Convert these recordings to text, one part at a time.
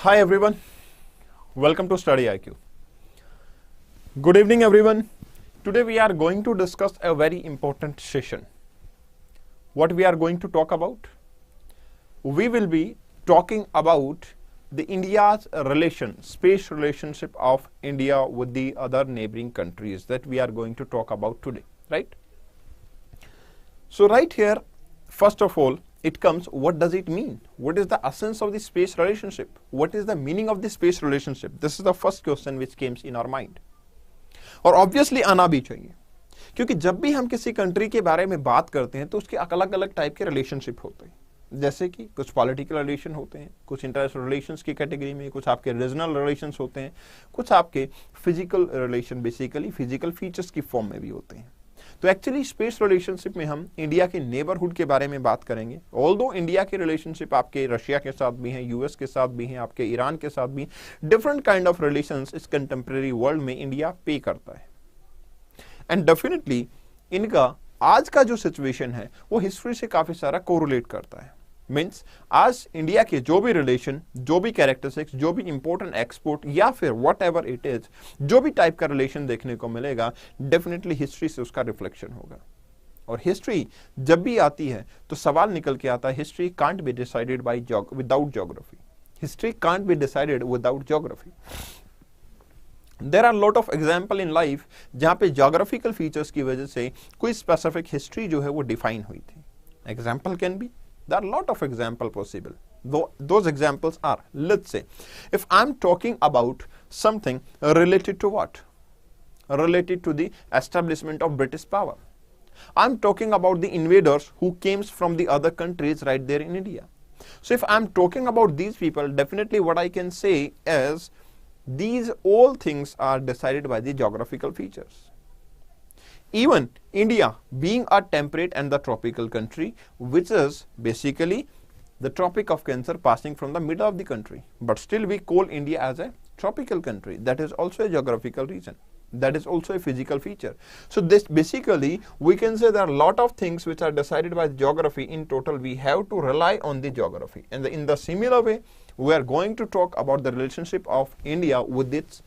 Hi everyone, welcome to StudyIQ. Good evening everyone. Today we are going to discuss a very important session. What we are going to talk about? We will be talking about the India's spatial relationship of India with the other neighboring countries that we are going to talk about today, right? So right here, first of all, it comes, what does it mean? What is the essence of the space relationship? What is the meaning of the space relationship? This is the first question which came in our mind. और obviously आना भी चाहिए, क्योंकि जब भी हम किसी country के बारे में बात करते हैं तो उसके अलग अलग टाइप के रिलेशनशिप होते हैं, जैसे कि कुछ पॉलिटिकल रिलेशन होते हैं, कुछ इंटरनेशनल रिलेशंस की कैटेगरी में, कुछ आपके रीजनल रिलेशंस होते हैं, कुछ आपके physical relation basically physical features की फॉर्म में भी होते हैं. तो एक्चुअली स्पेस रिलेशनशिप में हम इंडिया के नेबरहुड के बारे में बात करेंगे. ऑल्दो इंडिया के रिलेशनशिप आपके रशिया के साथ भी हैं, यूएस के साथ भी हैं, आपके ईरान के साथ भी, डिफरेंट काइंड ऑफ रिलेशंस इस कंटेम्प्रेरी वर्ल्ड में इंडिया पे करता है. एंड डेफिनेटली इनका आज का जो सिचुएशन है वो हिस्ट्री से काफी सारा कोरिलेट करता है. मीन्स आज इंडिया के जो भी रिलेशन, जो भी कैरेक्टरिस्टिक्स, जो भी इंपॉर्टेंट एक्सपोर्ट या फिर व्हाट एवर इट इज, जो भी टाइप का रिलेशन देखने को मिलेगा, डेफिनेटली हिस्ट्री से उसका रिफ्लेक्शन होगा. और हिस्ट्री जब भी आती है तो सवाल निकल के आता है, history can't be decided by without geography. History can't be decided without geography. There are lot of example in life जहां पे ज्योग्राफिकल फीचर्स की वजह से कोई स्पेसिफिक हिस्ट्री जो है वो डिफाइन हुई थी. Example can be, there are a lot of examples possible. Those examples are, let's say, if I'm talking about something related to what? Related to the establishment of British power. I'm talking about the invaders who came from the other countries right there in India. So if I'm talking about these people, definitely what I can say is these all things are decided by the geographical features. Even India being a temperate and the tropical country, which is basically the Tropic of Cancer passing from the middle of the country, but still we call India as a tropical country. That is also a geographical region. That is also a physical feature. So this basically we can say there are a lot of things which are decided by geography. In total, we have to rely on the geography. And in the similar way, we are going to talk about the relationship of India with its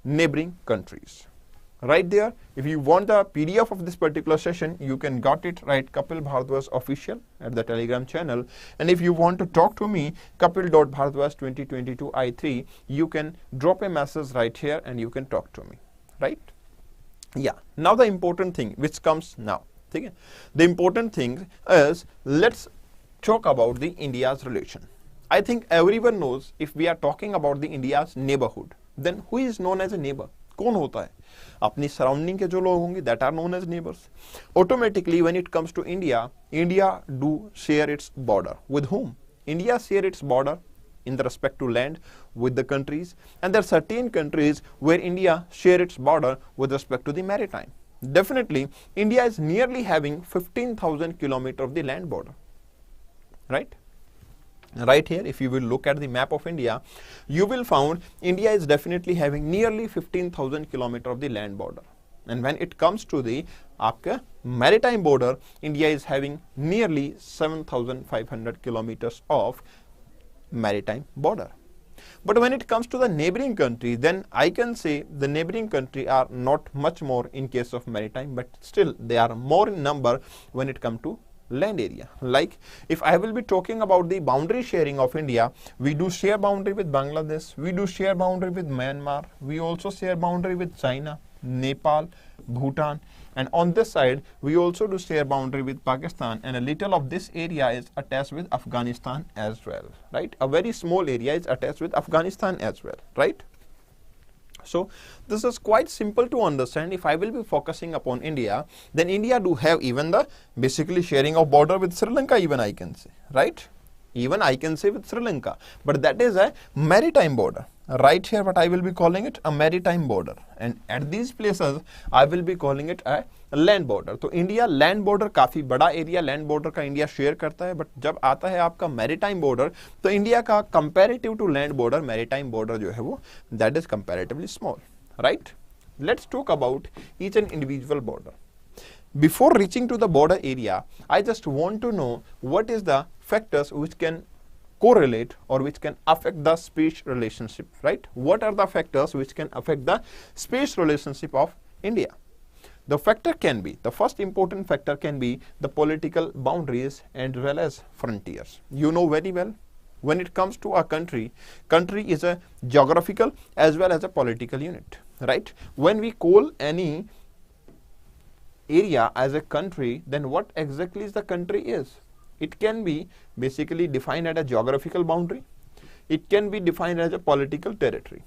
neighboring countries. Right there, if you want the PDF of this particular session, you can got it right Kapil Bhardwaj official at the Telegram channel. And if you want to talk to me, kapil.bhardwaj2022 I3, you can drop a message right here and you can talk to me, right? Yeah. Now the important thing which comes now. Okay? The important thing is, let's talk about the India's relation. I think everyone knows if we are talking about the India's neighborhood, then who is known as a neighbor? कौन होता है? अपनी surrounding के जो लोग होंगे, that are known as neighbors. Automatically when it comes to India, India do share its border with whom? India share its border in the respect to land with the countries, and there are certain countries where India share its border with respect to the maritime. Definitely India is nearly having 15,000 kilometers of the land border, right? Right here, if you will look at the map of India, you will find India is definitely having nearly 15,000 kilometers of the land border. And when it comes to the आपका maritime border, India is having nearly 7,500 kilometers of maritime border. But when it comes to the neighboring country, then I can say the neighboring country are not much more in case of maritime, but still they are more in number when it comes to land area. Like if I will be talking about the boundary sharing of India, we do share boundary with Bangladesh, we do share boundary with Myanmar, we also share boundary with China, Nepal, Bhutan, and on this side we also do share boundary with Pakistan, and a little of this area is attached with Afghanistan as well, right? A very small area is attached with Afghanistan as well, right? So this is quite simple to understand. If I will be focusing upon India, then India do have even the basically sharing of border with Sri Lanka, even I can say, right? Even I can say with Sri Lanka, but that is a maritime border. Right here, what I will be calling it a maritime border, and at these places I will be calling it a land border. तो India land border काफी बड़ा area land border का India share करता है, but जब आता है आपका मैरीटाइम बॉर्डर तो इंडिया का comparative to land border maritime border जो है वो that is comparatively small, right. Let's talk about each and individual border. Before reaching to the border area, I just want to know what is the factors which can correlate or which can affect the space relationship, right? What are the factors which can affect the space relationship of India? The factor can be, the first important factor can be the political boundaries and as well as frontiers. You know very well, when it comes to a country, country is a geographical as well as a political unit, right? When we call any area as a country, then what exactly is the country is? It can be basically defined as a geographical boundary. It can be defined as a political territory.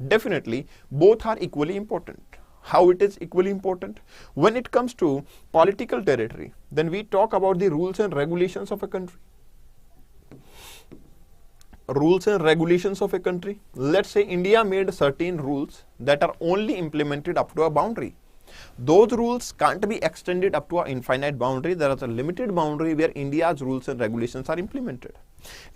Definitely, both are equally important. How it is equally important? When it comes to political territory, then we talk about the rules and regulations of a country. Rules and regulations of a country. Let's say India made certain rules that are only implemented up to a boundary. Those rules can't be extended up to an infinite boundary. There is a limited boundary where India's rules and regulations are implemented.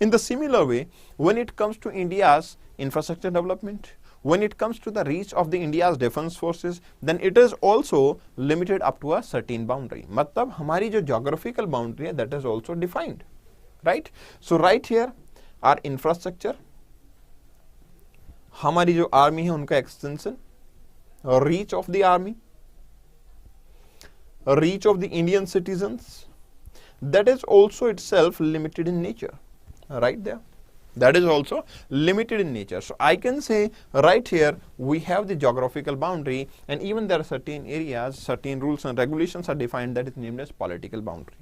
In the similar way, when it comes to India's infrastructure development, when it comes to the reach of the India's defense forces, then it is also limited up to a certain boundary. मतलब हमारी जो geographical boundary है, that is also defined, right? So right here, our infrastructure, हमारी जो army है उनका extension, reach of the army, reach of the Indian citizens, that is also itself limited in nature, right there. That is also limited in nature. So I can say right here we have the geographical boundary, and even there are certain areas, certain rules and regulations are defined that is named as political boundary.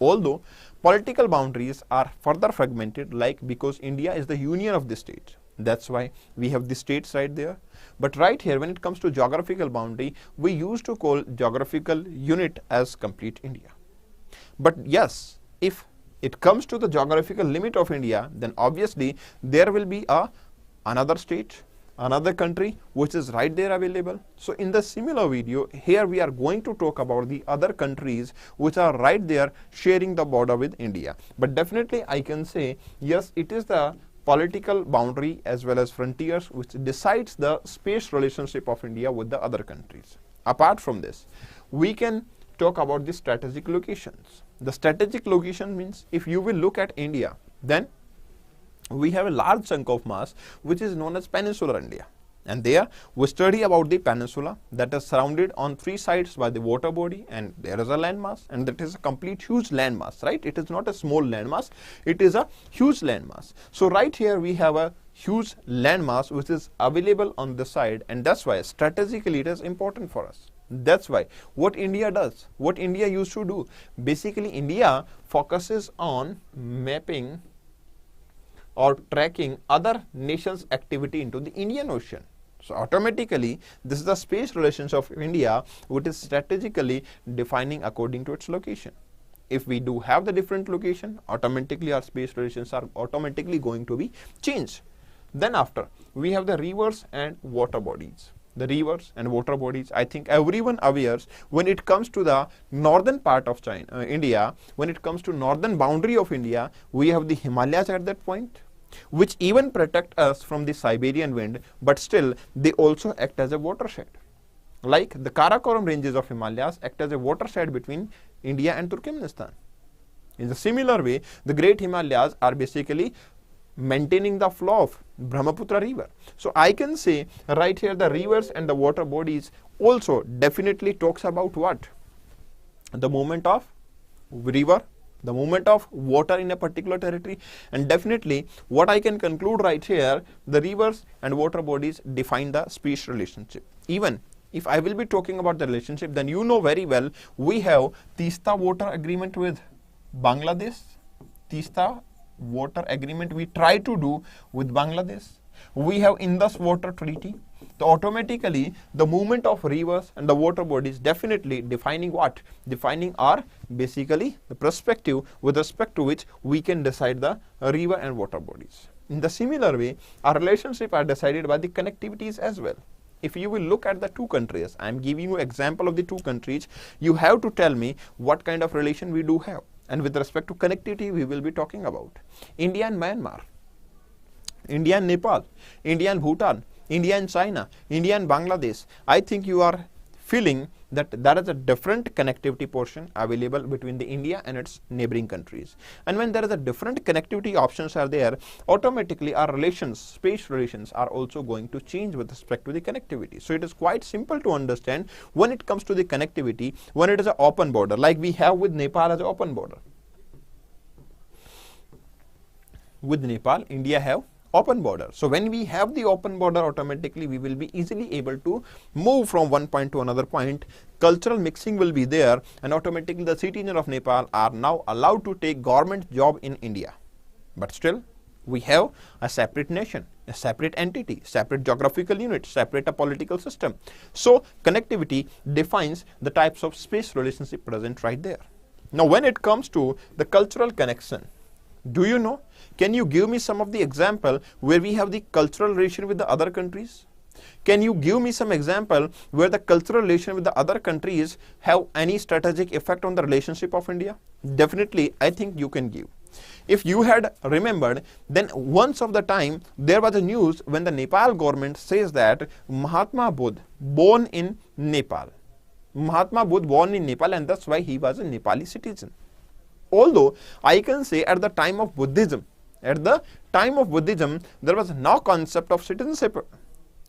Although political boundaries are further fragmented, like because India is the union of the states. That's why we have the states right there. But right here, when it comes to geographical boundary, we used to call geographical unit as complete India. But yes, if it comes to the geographical limit of India, then obviously there will be another state, another country which is right there available. So in the similar video, here we are going to talk about the other countries which are right there sharing the border with India. But definitely I can say, yes, it is the political boundary as well as frontiers which decides the space relationship of India with the other countries. Apart from this, we can talk about the strategic locations. The strategic location means if you will look at India, then we have a large chunk of mass which is known as peninsular India. And there we study about the peninsula that is surrounded on three sides by the water body, and there is a landmass, and that is a complete huge landmass, right? It is not a small landmass, it is a huge landmass. So right here we have a huge landmass which is available on the side, and that's why strategically it is important for us. That's why what India does, what India used to do, basically India focuses on mapping or tracking other nations' activity into the Indian Ocean. So automatically this is the space relations of India which is strategically defining according to its location. If we do have the different location, automatically our space relations are automatically going to be changed. Then after, we have the rivers and water bodies. The rivers and water bodies, I think everyone aware when it comes to the northern part of India, when it comes to northern boundary of India, we have the Himalayas at that point, which even protect us from the Siberian wind, but still they also act as a watershed. Like the Karakoram ranges of Himalayas act as a watershed between India and Turkmenistan. In a similar way, the Great Himalayas are basically maintaining the flow of Brahmaputra river. So I can say right here the rivers and the water bodies also definitely talks about what? The movement of river, the movement of water in a particular territory, and definitely what I can conclude right here, the rivers and water bodies define the space relationship. Even if I will be talking about the relationship, then you know very well we have Teesta water agreement with Bangladesh. Teesta water agreement we try to do with Bangladesh. We have Indus water treaty. So automatically the movement of rivers and the water bodies definitely defining what? Defining our basically the perspective with respect to which we can decide the river and water bodies. In the similar way, our relationship are decided by the connectivities as well. If you will look at the two countries, I am giving you example of the two countries, you have to tell me what kind of relation we do have. And with respect to connectivity, we will be talking about India and Myanmar, India and Nepal, India and Bhutan, India and China, India and Bangladesh. I think you are feeling that there is a different connectivity portion available between the India and its neighboring countries. And when there is a different connectivity options are there, automatically our relations, space relations are also going to change with respect to the connectivity. So it is quite simple to understand when it comes to the connectivity, when it is an open border, like we have with Nepal as an open border. With Nepal, India have open border. So when we have the open border, automatically we will be easily able to move from one point to another point. Cultural mixing will be there, and automatically the citizens of Nepal are now allowed to take government job in India. But still, we have a separate nation, a separate entity, separate geographical unit, separate a political system. So connectivity defines the types of space relationship present right there. Now when it comes to the cultural connection, do you know? Can you give me some of the example where we have the cultural relation with the other countries? Can you give me some example where the cultural relation with the other countries have any strategic effect on the relationship of India? Definitely, I think you can give. If you had remembered, then once of the time there was a news when the Nepal government says that Mahatma Buddha born in Nepal. Mahatma Buddha born in Nepal, and that's why he was a Nepali citizen. Although I can say at the time of Buddhism, there was no concept of citizenship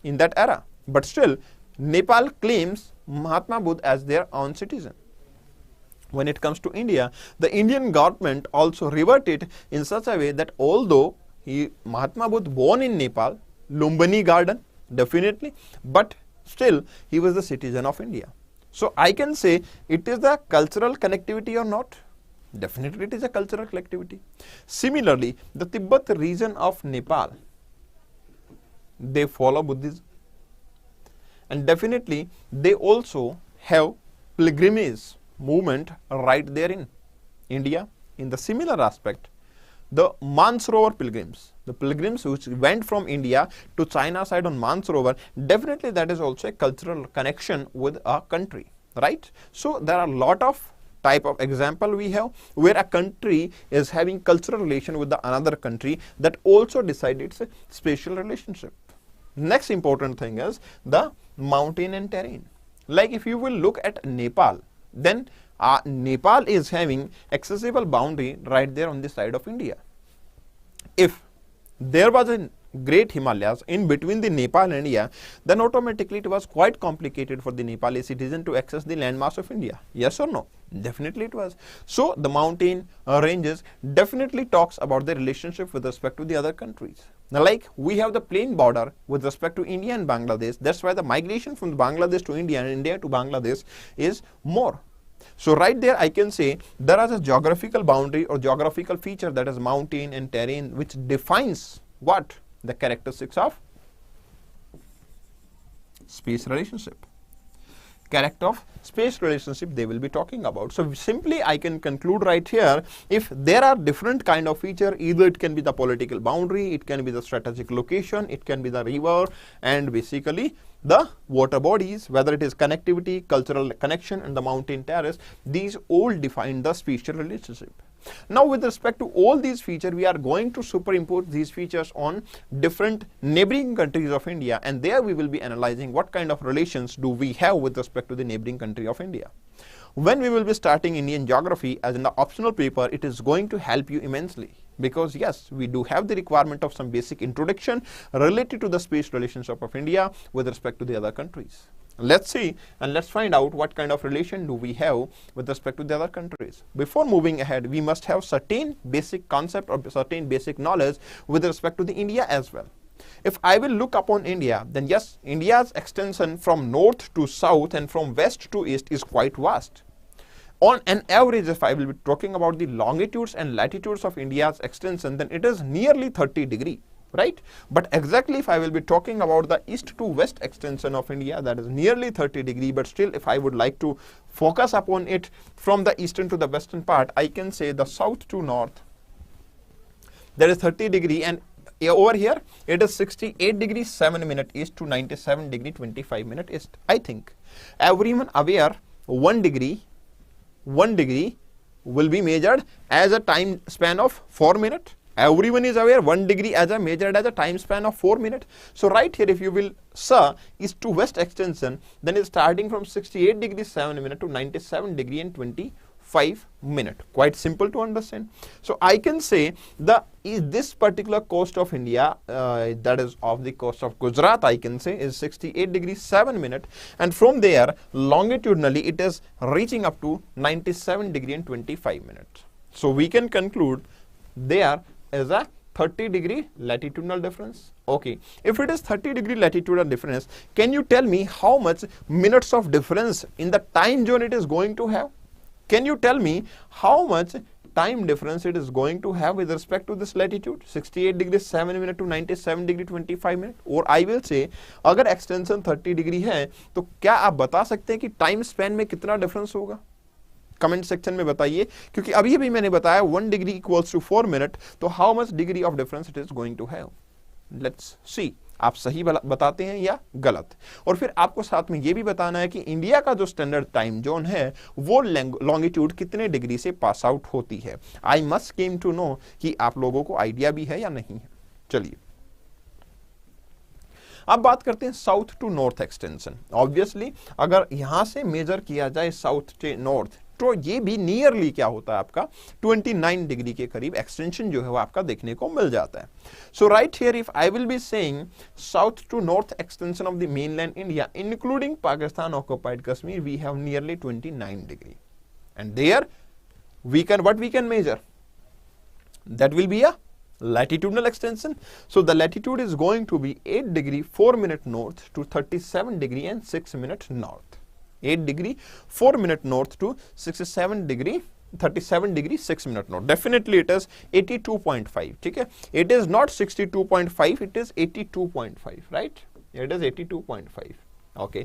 in that era. But still, Nepal claims Mahatma Buddha as their own citizen. When it comes to India, the Indian government also reverted in such a way that although Mahatma Buddha born in Nepal, Lumbini Garden, definitely, but still he was the citizen of India. So I can say it is the cultural connectivity or not? Definitely it is a cultural collectivity. Similarly, the Tibet region of Nepal, they follow Buddhism. And definitely they also have pilgrimage movement right there in India. In the similar aspect, the Mansarovar pilgrims, the pilgrims which went from India to China side on Mansarovar, definitely that is also a cultural connection with a country, right? So there are a lot of type of example we have where a country is having cultural relation with the another country that also decides its spatial relationship. Next important thing is the mountain and terrain. Like if you will look at Nepal, then Nepal is having accessible boundary right there on the side of India. If there was a great Himalayas in between the Nepal and India, then automatically it was quite complicated for the Nepali citizen to access the landmass of India. Yes or no? Definitely it was. So the mountain ranges definitely talks about the relationship with respect to the other countries. Now like we have the plain border with respect to India and Bangladesh, that's why the migration from Bangladesh to India and India to Bangladesh is more. So right there I can say there is a geographical boundary or geographical feature, that is mountain and terrain, which defines what? The characteristics of space relationship. Character of space relationship they will be talking about. So simply I can conclude right here, if there are different kind of feature, either it can be the political boundary, it can be the strategic location, it can be the river, and basically the water bodies, whether it is connectivity, cultural connection, and the mountain terrace, these all define the spatial relationship. Now with respect to all these features, we are going to superimpose these features on different neighboring countries of India, and there we will be analyzing what kind of relations do we have with respect to the neighboring country of India. When we will be starting Indian geography as in the optional paper, it is going to help you immensely, because yes, we do have the requirement of some basic introduction related to the space relationship of India with respect to the other countries. Let's see and let's find out what kind of relation do we have with respect to the other countries. Before moving ahead, we must have certain basic concept or certain basic knowledge with respect to the India as well. If I will look upon India, then yes, India's extension from north to south and from west to east is quite vast. On an average, if I will be talking about the longitudes and latitudes of India's extension, then it is nearly 30 degrees. Right? But exactly if I will be talking about the east to west extension of India, that is nearly 30 degrees, but still if I would like to focus upon it from the eastern to the western part, I can say the south to north, there is 30 degrees, and over here it is 68 degrees 7 minutes east to 97 degrees 25 minutes east. I think everyone aware 1 degree will be measured as a time span of 4 minutes. Everyone is aware 1 degree as a measured as a time span of 4 minutes. So right here, if you will saw east to west extension, then it's starting from 68 degrees 7 minutes to 97 degree and 25 minutes. Quite simple to understand. So I can say this particular coast of India, that is of the coast of Gujarat, I can say is 68 degrees 7 minutes, and from there longitudinally it is reaching up to 97 degree and 25 minutes. So we can conclude there is a 30 degree latitudinal difference. Okay, if it is 30 degree latitudinal difference, can you tell me how much minutes of difference in the time zone it is going to have? Can you tell me how much time difference it is going to have with respect to this latitude 68 degrees 7 minutes to 97 degree 25 minutes? और I will say अगर extension 30 degree है तो क्या आप बता सकते हैं कि टाइम स्पैन में कितना डिफरेंस होगा? कमेंट सेक्शन में बताइए, क्योंकि अभी भी मैंने बताया 1 डिग्री इक्वल्स टू 4 मिनट, तो how much degree of difference it is going to have? Let's see, आप सही बताते हैं या गलत। और फिर आपको साथ में ये भी बताना है कि इंडिया का जो स्टैंडर्ड टाइम जोन है वो लॉन्गिट्यूड कितने डिग्री से पास आउट होती है। I must came to know कि आप लोगों को आइडिया भी है या नहीं है। चलिए अब बात करते हैं south to north extension. Obviously अगर यहां से मेजर किया जाए साउथ टू नॉर्थ, तो ये भी नियरली क्या होता है आपका 29 डिग्री के करीब एक्सटेंशन जो है वो आपका देखने को मिल जाता है। So right here if I will be saying south to north extension of the mainland India including Pakistan occupied Kashmir, we have nearly 29 degree, and there we can what we can measure, that will be a latitudinal extension. So the latitude is going to be 8 degree 4 minute north to 37 degree and 6 minute north. 8 degree 4 minute north to 67 degree 37 degree 6 minute north. Definitely it is 82.5. ठीक है, it is not 62.5, it is 82.5, right? It is 82.5. Okay,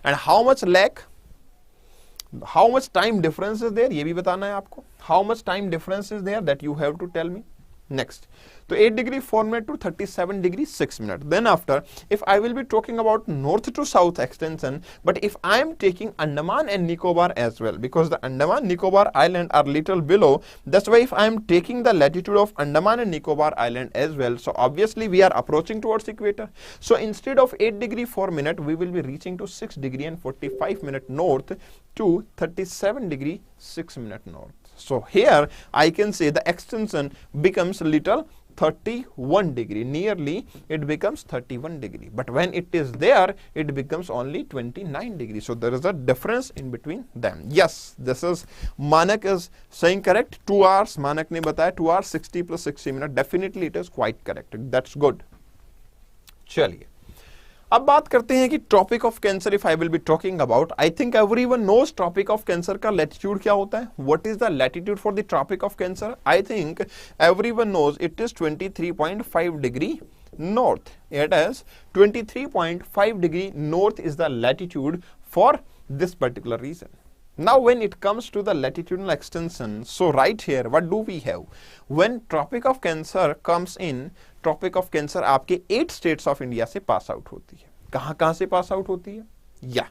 and how much lag, how much time difference is there, ये भी बताना है आपको। How much time difference is there, that you have to tell me. Next, so 8 degree 4 minute to 37 degree 6 minute. Then after, if I will be talking about north to south extension, but if I am taking Andaman and Nicobar as well, because the Andaman Nicobar island are little below, that's why if I am taking the latitude of Andaman and Nicobar island as well, so obviously we are approaching towards equator. So instead of 8 degree 4 minute, we will be reaching to 6 degree and 45 minute north to 37 degree 6 minute north. So here I can say the extension becomes little 31 degree, nearly it becomes 31 degree, but when it is there it becomes only 29 degree. So there is a difference in between them. Yes, this is Manak is saying correct, 2 hours Manak ने बताया 2 hours 60 plus 60 minutes, definitely it is quite correct, that's good. चलिए अब बात करते हैं कि tropic of cancer if I will be talking about, I think everyone knows tropic of cancer का latitude क्या होता है। What is the latitude for the tropic of cancer? I think everyone knows it is 23.5 degree north. It is 23.5 degree north is the latitude for this particular region. Now when it comes to the latitudinal extension, so right here what do we have? When Tropic of Cancer comes in, Tropic of Cancer आपके 8 states of India से pass out होती है। कहाँ से pass out होती है? या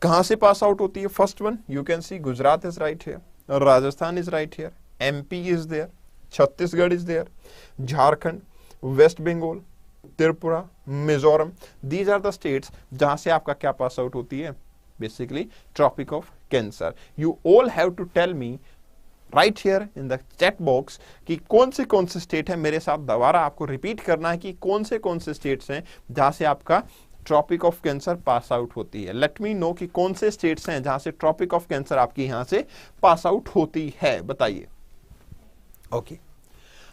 कहाँ से pass out होती है? First one you can see Gujarat is right here, Rajasthan is right here, MP is there, Chhattisgarh is there, Jharkhand, West Bengal, Tripura, Mizoram, these are the states जहाँ से आपका क्या pass out होती है? Basically Tropic of Cancer. You all have to tell me right here in the chat box कि कौन से state है। मेरे साथ दोबारा आपको रिपीट करना है कि कौन से स्टेट्स हैं जहां से आपका tropic of cancer pass out होती है। लेट मी नो कि कौन से स्टेट्स हैं जहां से ट्रॉपिक ऑफ कैंसर आपकी यहां से पास आउट होती है, बताइए। ओके,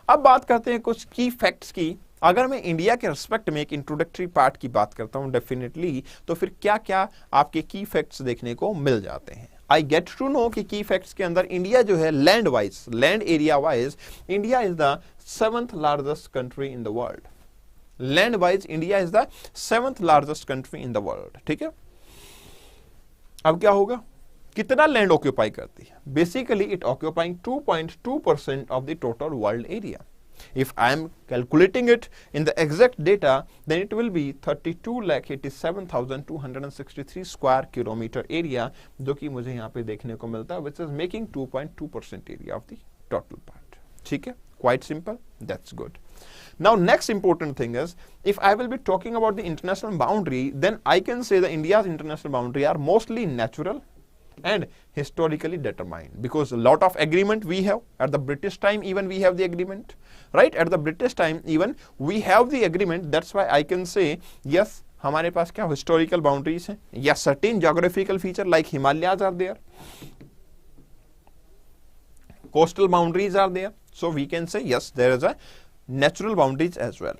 अब बात करते हैं कुछ की फैक्ट्स की। अगर मैं इंडिया के रिस्पेक्ट में एक इंट्रोडक्टरी पार्ट की बात करता हूं डेफिनेटली, तो फिर क्या क्या आपके की फैक्ट्स देखने को मिल जाते हैं। आई गेट टू नो कि की फैक्ट्स के अंदर इंडिया जो है land wise, land area wise, India is the 7th largest country in the world. Land wise India is the 7th largest country in the world. ठीक है, अब क्या होगा, कितना लैंड ऑक्यूपाई करती है? Basically it occupying 2.2% of the total world area. If I am calculating it in the exact data, then it will be 32,87,263 square kilometer area, जो कि मुझे यहाँ पे देखने को मिलता है, which is making 2.2% area of the total part. ठीक है, Quite simple. That's good. Now, next important thing is, if I will be talking about the international boundary, then I can say that India's international boundary are mostly natural and historically determined, because a lot of agreement we have at the British time, even we have the agreement, right? At the British time, even we have the agreement. That's why I can say, yes, हमारे पास क्या historical boundaries हैं, या certain geographical feature like Himalayas are there, coastal boundaries are there. So we can say, yes, there is a natural boundaries as well.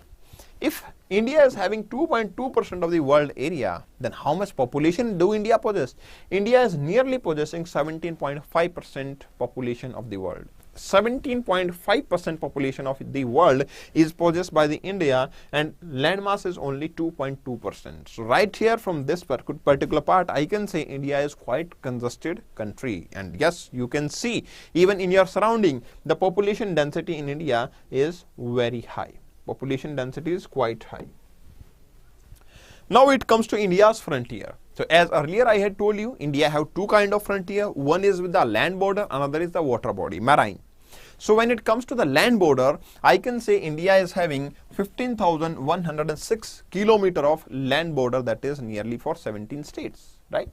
If India is having 2.2% of the world area, then how much population do India possess? India is nearly possessing 17.5% population of the world. 17.5% population of the world is possessed by the India, and landmass is only 2.2%. So right here from this particular part, I can say India is quite congested country. And yes, you can see even in your surrounding, the population density in India is very high. Population density is quite high. Now it comes to India's frontier. So as earlier I had told you, India have two kind of frontier. One is with the land border, another is the water body, marine. So when it comes to the land border, I can say India is having 15,106 kilometer of land border, that is nearly for 17 states, right?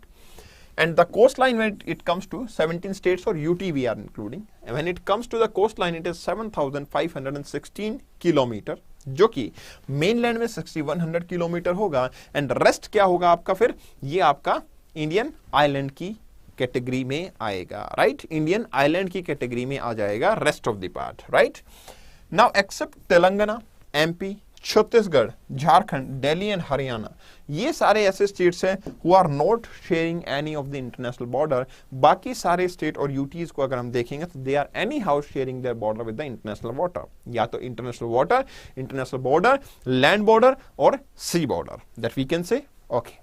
And the coastline, when it comes to 17 states or UT we are including, and when it comes to the coastline, it is 7,516 kilometre, जो कि mainland में 6100 kilometre होगा, and rest क्या होगा आपका, फिर ये आपका इंडियन आइलैंड की कैटेगरी में आएगा, राइट? इंडियन आइलैंड की कैटेगरी में आ जाएगा rest of the part, right? Now except Telangana, MP, Chhattisgarh, Jharkhand, Delhi and Haryana, ये सारे ऐसे स्टेट्स हैं who are not sharing any of the international border. बाकी सारे स्टेट और यूटीज को अगर हम देखेंगे तो they are anyhow sharing their border with the international water, या तो international water, international border, land border और sea border, that we can say. Okay,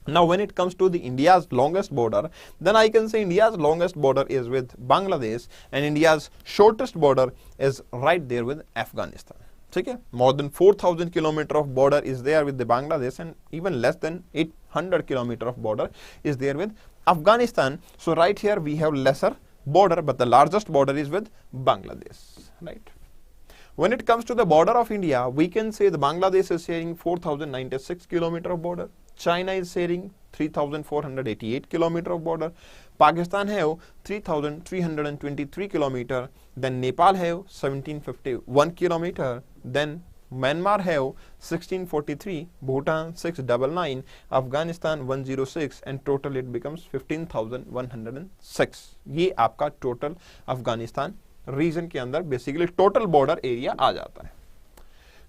now when it comes to the India's longest border, then I can say India's longest border is with Bangladesh, and India's shortest border is right there with Afghanistan. ठीक है, more than 4,000 kilometer of border is there with the Bangladesh, and even less than 800 kilometer of border is there with Afghanistan. So right here we have lesser border, but the largest border is with Bangladesh, right? When it comes to the border of India, we can say the Bangladesh is sharing 4,096 kilometer of border. China is sharing 3,488 kilometer of border. Pakistan have 3,323 kilometer. Then Nepal have 1,751 kilometer. Then Myanmar have 1,643, Bhutan 699, Afghanistan 106, and total it becomes 15,106. ये आपका total Afghanistan region के अंदर basically total border area आ जाता है.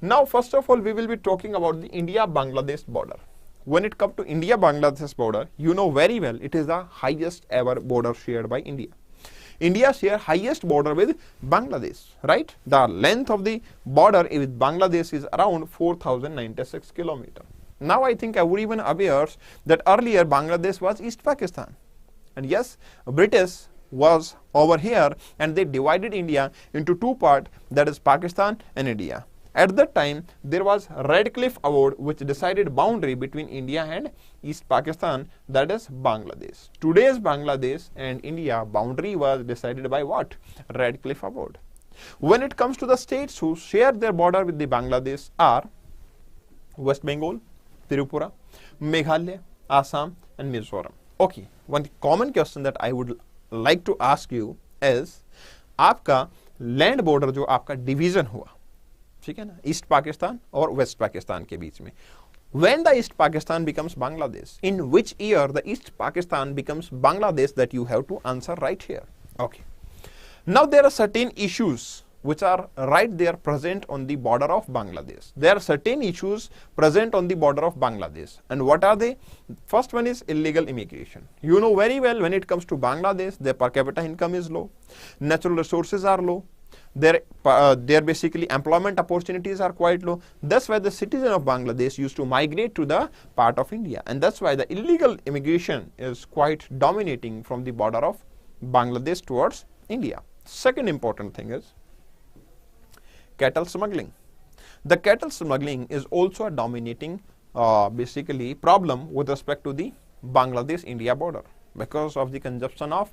Now first of all we will be talking about the India-Bangladesh border. When it comes to India-Bangladesh border, you know very well it is the highest ever border shared by India. India share highest border with Bangladesh, right? The length of the border with Bangladesh is around 4,096 kilometers. Now I think everyone aware that earlier Bangladesh was East Pakistan, and yes, British was over here, and they divided India into two parts, that is Pakistan and India. At that time, there was Radcliffe Award, which decided boundary between India and East Pakistan, that is Bangladesh. Today's Bangladesh and India boundary was decided by what? Radcliffe Award. When it comes to the states who share their border with the Bangladesh are West Bengal, Tripura, Meghalaya, Assam and Mizoram. Okay, one common question that I would like to ask you is, आपका land border जो आपका division हुआ, ठीक है ना, east Pakistan और waste Pakistan के बीच में, when the East Pakistan becomes Bangladesh, in which year the East Pakistan becomes Bangladesh, that you have to answer right here. Okay, now there are certain issues which are right there present on the border of Bangladesh. There are certain issues present on the border of Bangladesh, and what are they? First one is illegal immigration. You know very well, when it comes to Bangladesh, their per capita income is low, natural resources are low, their basically employment opportunities are quite low. That's why the citizen of Bangladesh used to migrate to the part of India, and that's why the illegal immigration is quite dominating from the border of Bangladesh towards India. Second important thing is cattle smuggling. The cattle smuggling is also a dominating basically problem with respect to the Bangladesh-India border. because of the consumption of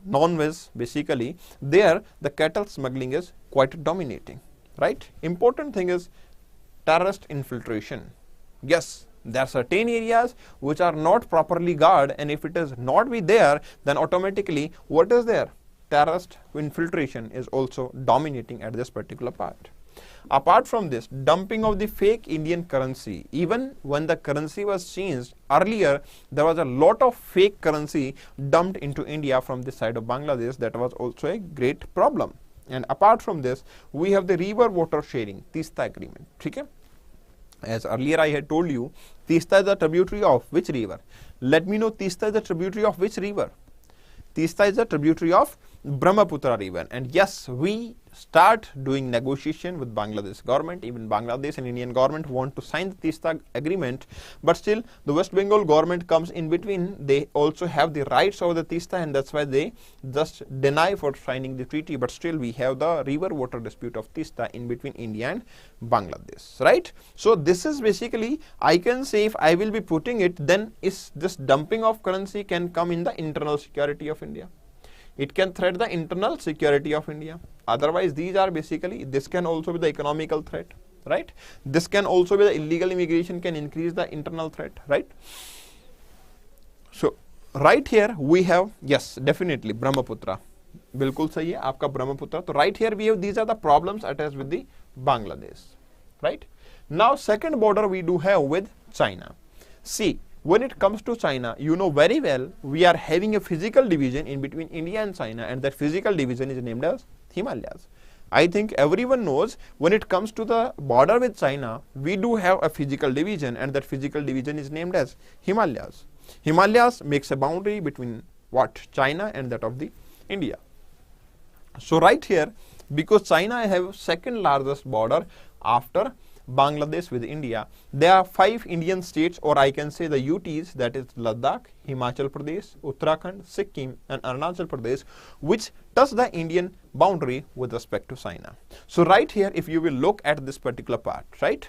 non-veg. Basically, there the cattle smuggling is quite dominating, right? Important thing is terrorist infiltration. Yes, there are certain areas which are not properly guarded, and if it is not be there, then automatically what is there? Terrorist infiltration is also dominating at this particular part. Apart from this, dumping of the fake Indian currency. Even when the currency was changed earlier, there was a lot of fake currency dumped into India from the side of Bangladesh. That was also a great problem. And apart from this, we have the river water sharing, Tista agreement. Okay? As earlier I had told you, Tista is a tributary of which river? Let me know, Tista is a tributary of which river? Tista is a tributary of Brahmaputra river. And yes, we start doing negotiation with Bangladesh government. Even Bangladesh and Indian government want to sign the Tista agreement, but still the West Bengal government comes in between. They also have the rights over the Tista, and that's why they just deny for signing the treaty. But still we have the river water dispute of Tista in between India and Bangladesh, right? So this is basically, I can say, if I will be putting it, then is this dumping of currency can come in the internal security of India. It can threat the internal security of India. Otherwise, these are basically, this can also be the economical threat, right? This can also be the illegal immigration can increase the internal threat, right? So, right here we have, yes, definitely Brahmaputra. Bilkul sahi hai, aapka Brahmaputra. So, right here we have, these are the problems attached with the Bangladesh, right? Now, second border we do have with China. See, when it comes to China, you know very well, we are having a physical division in between India and China, and that physical division is named as Himalayas. I think everyone knows when it comes to the border with China, we do have a physical division, and that physical division is named as Himalayas. Himalayas makes a boundary between what? China and that of the India. So right here, because China have second largest border after Bangladesh with India, there are 5 Indian states, or I can say the UTs, that is Ladakh, Himachal Pradesh, Uttarakhand, Sikkim and Arunachal Pradesh, which touch the Indian boundary with respect to China. So right here, if you will look at this particular part, right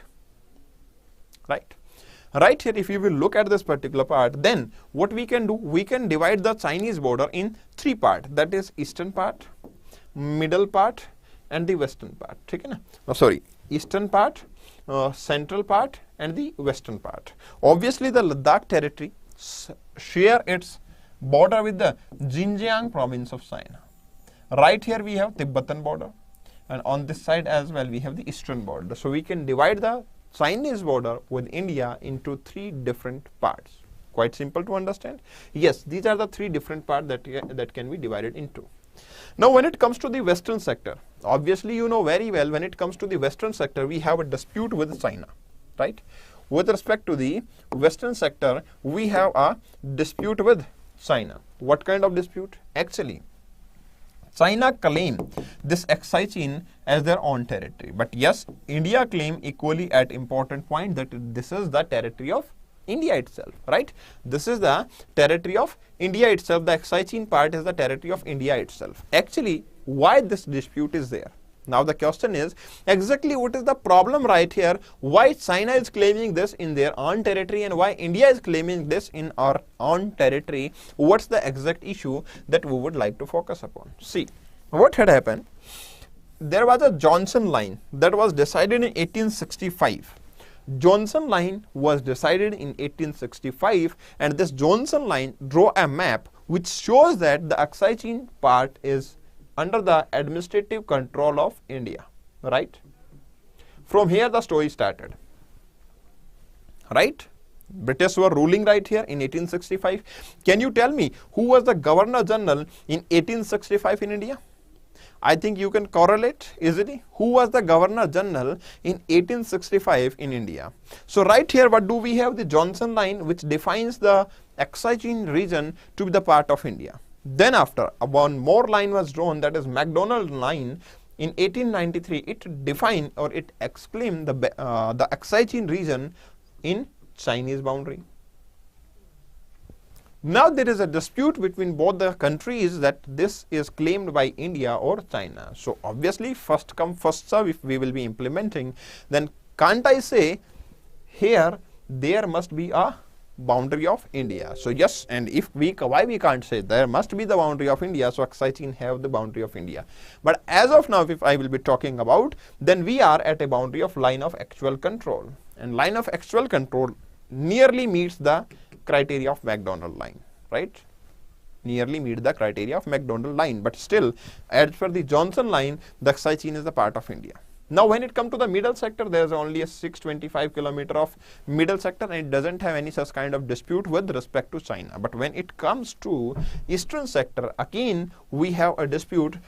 here, if you will look at this particular part, then what we can do, we can divide the Chinese border in 3 parts, that is eastern part, middle part and the western part. Eastern part, central part and the western part. Obviously the Ladakh territory share its border with the Xinjiang province of China. Right here we have Tibetan border, and on this side as well we have the eastern border. So we can divide the Chinese border with India into 3 different parts. Quite simple to understand. Yes, these are the 3 different parts that can be divided into. Now when it comes to the western sector, obviously you know very well, when it comes to the western sector, we have a dispute with China, right? With respect to the western sector, we have a dispute with China. What kind of dispute? Actually, China claim this Exai as their own territory. But yes, India claim equally at important point that this is the territory of India itself, right? This is the territory of India itself. The Exai part is the territory of India itself. Actually, why this dispute is there? Now the question is, exactly what is the problem right here? Why China is claiming this in their own territory and why India is claiming this in our own territory? What's the exact issue that we would like to focus upon? See, what had happened? There was a Johnson line that was decided in 1865. Johnson line was decided in 1865, and this Johnson line drew a map which shows that the Exai part is under the administrative control of India, right? From here the story started, right? British were ruling right here in 1865. Can you tell me who was the Governor General in 1865 in India? I think you can correlate easily. Who was the Governor General in 1865 in India? So right here, what do we have? The Johnson line, which defines the Exai region to be the part of India. Then after, one more line was drawn, that is McDonald line. In 1893, it defined or it exclaimed the Exai region in Chinese boundary. Now there is a dispute between both the countries that this is claimed by India or China. So obviously first come first serve if we will be implementing, then can't I say here there must be a boundary of India. So yes, and if why we can't say there must be the boundary of India, so Aksai Chin have the boundary of India. But as of now, if I will be talking about, then we are at a boundary of line of actual control, and line of actual control nearly meets the criteria of McDonald line, right? Nearly meet the criteria of McDonald line, but still, as per the Johnson line, the Aksai Chin is the part of India. Now, when it comes to the middle sector, there is only a 625 kilometer of middle sector, and it doesn't have any such kind of dispute with respect to China. But when it comes to eastern sector, again we have a dispute.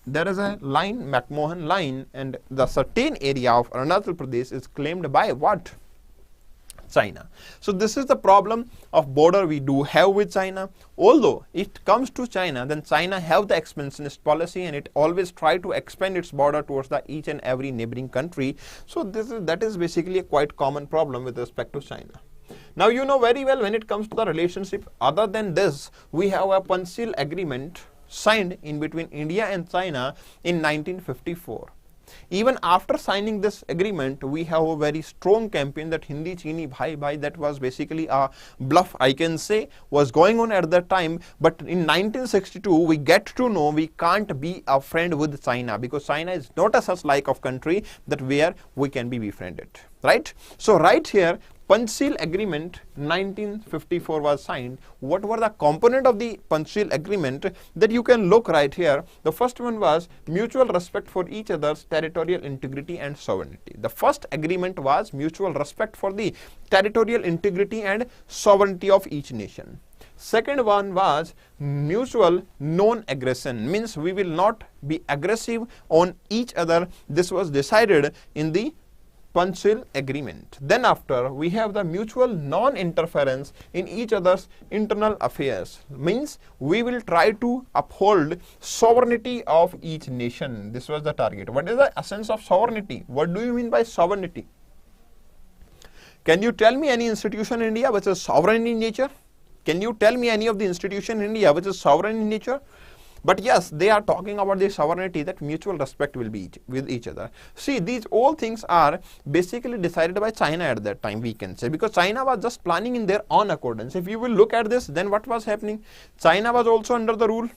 There is a line, McMahon line, and the certain area of Arunachal Pradesh is claimed by what? China. So this is the problem of border we do have with China. Although it comes to China, then China have the expansionist policy, and it always try to expand its border towards the each and every neighboring country. So that is basically a quite common problem with respect to China. Now you know very well, when it comes to the relationship, other than this, we have a Panchsheel agreement signed in between India and China in 1954. Even after signing this agreement, we have a very strong campaign that Hindi Chini Bhai Bhai, that was basically a bluff, I can say, was going on at that time. But in 1962, we get to know we can't be a friend with China, because China is not a such like of country that where we can be befriended, right? So right here, Panchsheel agreement 1954 was signed. What were the component of the Panchsheel agreement? That you can look right here. The first one was mutual respect for each other's territorial integrity and sovereignty. The first agreement was mutual respect for the territorial integrity and sovereignty of each nation. Second one was mutual non-aggression, means we will not be aggressive on each other. This was decided in the Panchsheel agreement. Then after, we have the mutual non-interference in each other's internal affairs, means we will try to uphold sovereignty of each nation. This was the target. What is the essence of sovereignty? What do you mean by sovereignty? Can you tell me any institution in India which is sovereign in nature? Can you tell me any of the institution in India which is sovereign in nature? But yes, they are talking about the sovereignty, that mutual respect will be with each other. See, these all things are basically decided by China at that time, we can say, because China was just planning in their own accordance. If you will look at this, then what was happening? China was also under the rule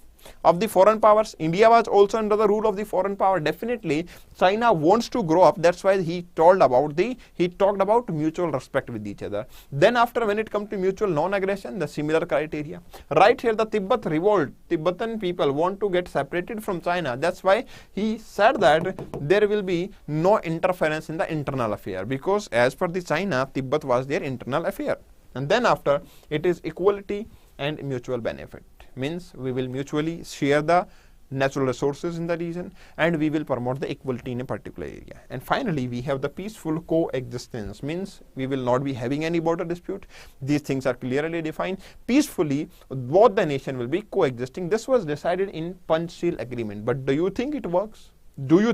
of the foreign powers. India was also under the rule of the foreign power. Definitely, China wants to grow up. That's why he talked about mutual respect with each other. Then after, when it comes to mutual non-aggression, the similar criteria. Right here, the Tibet revolt, Tibetan people want to get separated from China. That's why he said that there will be no interference in the internal affair, because as per the China, Tibet was their internal affair. And then after, it is equality and mutual benefit, means we will mutually share the natural resources in the region, and we will promote the equality in a particular area. And finally, we have the peaceful coexistence, means we will not be having any border dispute. These things are clearly defined. Peacefully, both the nation will be coexisting. This was decided in Panchsheel agreement. But do you think it works? Do you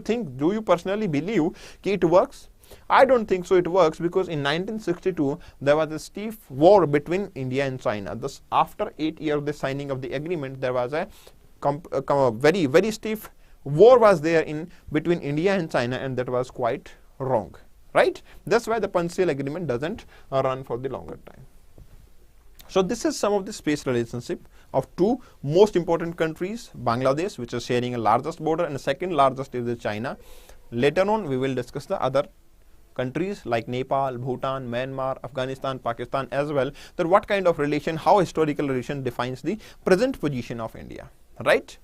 personally believe that it works? I don't think so it works, because in 1962 there was a stiff war between India and China. Thus, after 8 years of the signing of the agreement, there was a very, very stiff war was there in between India and China, and that was quite wrong, right? That's why the Panchsheel agreement doesn't run for the longer time. So this is some of the space relationship of two most important countries, Bangladesh, which is sharing a largest border, and the second largest is China. Later on, we will discuss the other countries like Nepal, Bhutan, Myanmar, Afghanistan, Pakistan as well. That what kind of relation, how historical relation defines the present position of India, right?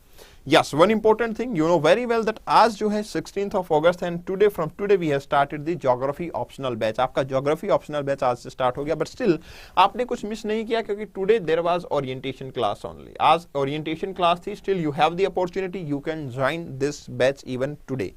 Yes, one important thing, you know very well that आज जो है 16th of August, and from today we have started the geography optional batch. आपका geography optional batch आज से start हो गया, but still आपने कुछ miss नहीं किया, क्योंकि today there was orientation class only. आज orientation class थी, still you have the opportunity, you can join this batch even today.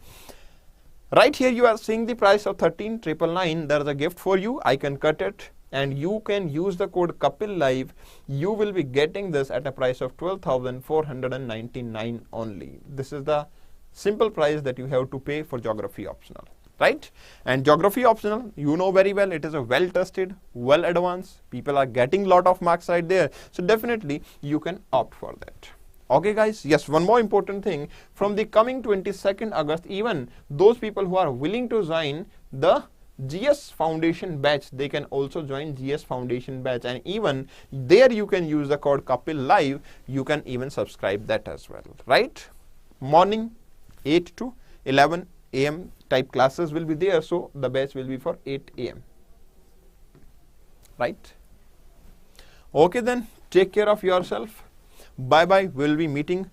Right here you are seeing the price of 13,999. There is a gift for you. I can cut it, and you can use the code Kapil Live. You will be getting this at a price of 12,499 only. This is the simple price that you have to pay for geography optional, right? And geography optional, you know very well, it is a well tested, well advanced. People are getting lot of marks right there. So definitely you can opt for that. Okay guys, yes, one more important thing, from the coming 22nd August, even those people who are willing to join the GS Foundation batch, they can also join GS Foundation batch, and even there you can use the code Kapil Live. You can even subscribe that as well, right? Morning 8 to 11 a.m. type classes will be there, so the batch will be for 8 a.m. right? Okay, then take care of yourself. Bye bye. We'll be meeting